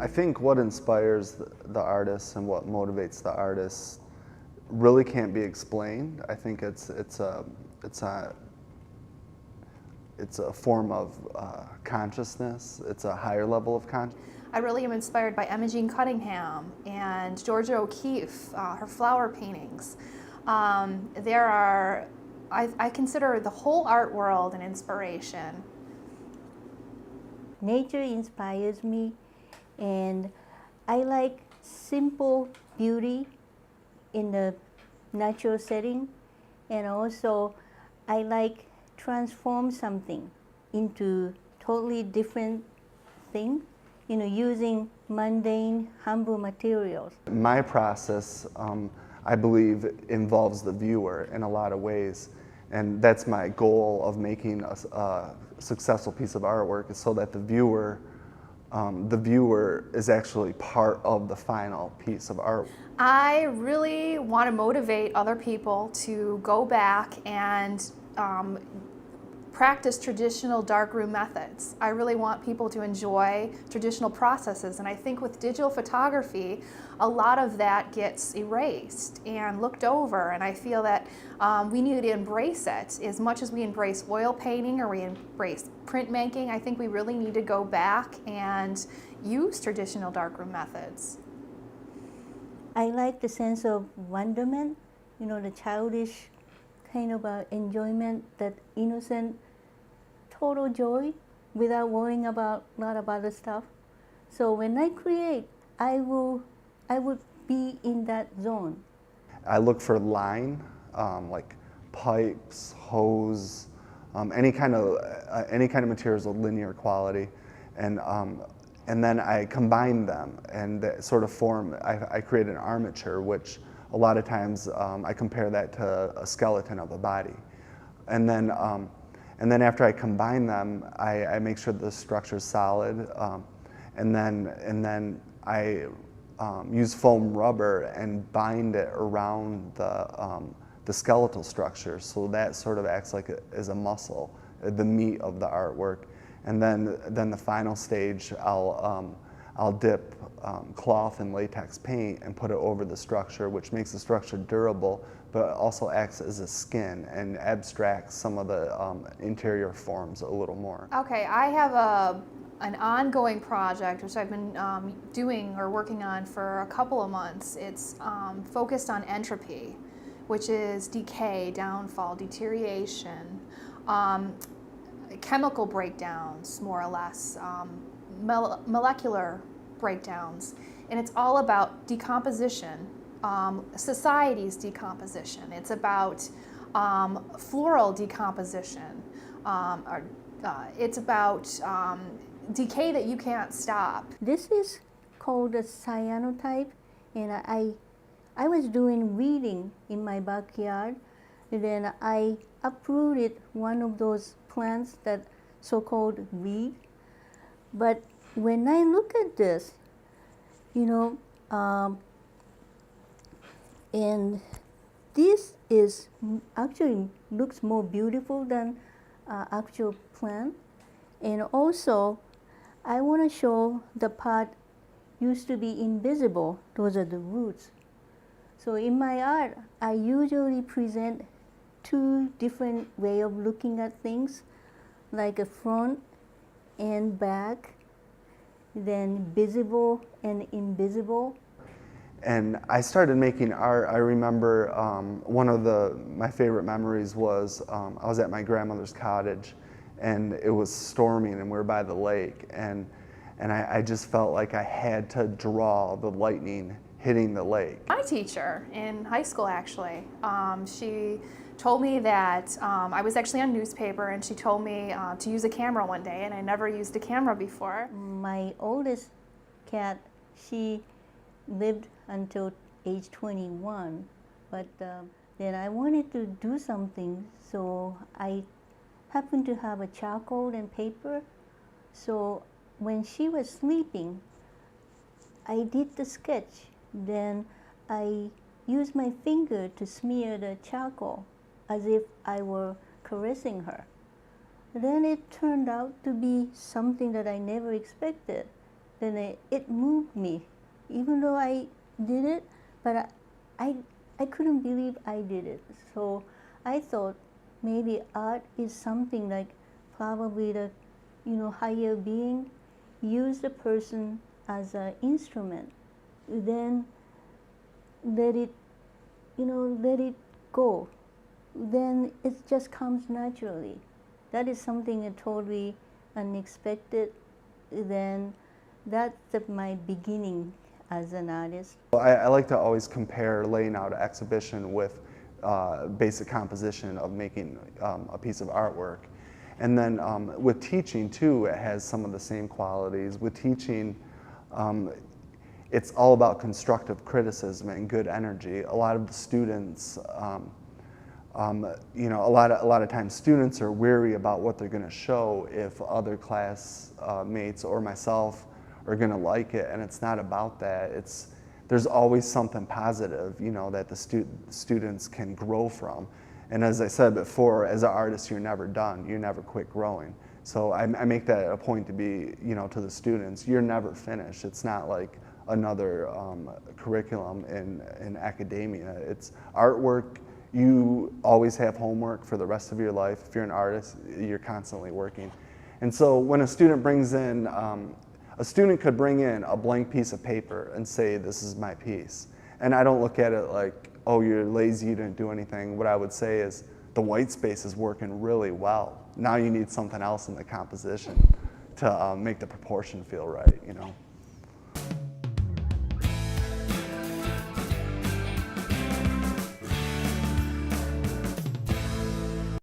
I think what inspires the artists and what motivates the artists really can't be explained. I think it's a form of consciousness. It's a higher level of consciousness. I really am inspired by Imogene Cunningham and Georgia O'Keeffe, her flower paintings. I consider the whole art world an inspiration. Nature inspires me, and I like simple beauty in the natural setting, and also I like transform something into totally different thing, using mundane, humble materials. My process, I believe, involves the viewer in a lot of ways, and that's my goal of making a successful piece of artwork, is so that the viewer is actually part of the final piece of art. I really want to motivate other people to go back and practice traditional darkroom methods. I really want people to enjoy traditional processes, and I think with digital photography, a lot of that gets erased and looked over, and I feel that we need to embrace it. As much as we embrace oil painting or we embrace printmaking, I think we really need to go back and use traditional darkroom methods. I like the sense of wonderment, the childish kind of enjoyment, that innocent, total joy without worrying about a lot of other stuff. So when I create, I would be in that zone. I look for line, like pipes, hose, any kind of materials of linear quality, and then I combine them and sort of form. I create an armature, which a lot of times I compare that to a skeleton of a body, and then after I combine them, I make sure the structure is solid, and then I use foam rubber and bind it around the skeletal structure, so that sort of acts like as a muscle, the meat of the artwork. And then the final stage, I'll dip cloth in latex paint and put it over the structure, which makes the structure durable, but also acts as a skin and abstracts some of the interior forms a little more. Okay, I have an ongoing project which I've been doing or working on for a couple of months. It's focused on entropy, which is decay, downfall, deterioration, chemical breakdowns, more or less, molecular breakdowns, and it's all about decomposition, society's decomposition. It's about floral decomposition. It's about decay that you can't stop. This is called a cyanotype, and I was doing weeding in my backyard, and then I uprooted one of those plants that so-called weed. But when I look at this, and this is actually looks more beautiful than actual plant. And also, I want to show the part used to be invisible. Those are the roots. So in my art, I usually present two different ways of looking at things, like a front and back, then visible and invisible. And I started making art. I remember one of my favorite memories was I was at my grandmother's cottage, and it was storming, and we were by the lake, and I just felt like I had to draw the lightning hitting the lake. My teacher in high school, actually, she told me that I was actually on newspaper, and she told me to use a camera one day, and I never used a camera before. My oldest cat, she lived until age 21, but then I wanted to do something, so I happened to have a charcoal and paper. So when she was sleeping, I did the sketch. Then I used my finger to smear the charcoal as if I were caressing her. Then it turned out to be something that I never expected. then it moved me, even though I did it, but I couldn't believe I did it. So I thought maybe art is something like probably the, higher being use the person as an instrument, then let it, let it go. Then it just comes naturally. That is something totally unexpected. Then that's my beginning as an artist. I like to always compare laying out an exhibition with basic composition of making a piece of artwork. And then with teaching too, it has some of the same qualities. With teaching, it's all about constructive criticism and good energy. A lot of the students, a lot of times students are weary about what they're going to show if other class mates or myself are going to like it, and it's not about that. There's always something positive, that the students can grow from. And as I said before, as an artist, you're never done. You never quit growing. So I make that a point to be, to the students, you're never finished. It's not like another curriculum in academia. It's artwork. You always have homework for the rest of your life. If you're an artist, you're constantly working. And so when a student brings in, a student could bring in a blank piece of paper and say, this is my piece. And I don't look at it like, oh, you're lazy, you didn't do anything. What I would say is, the white space is working really well. Now you need something else in the composition to make the proportion feel right,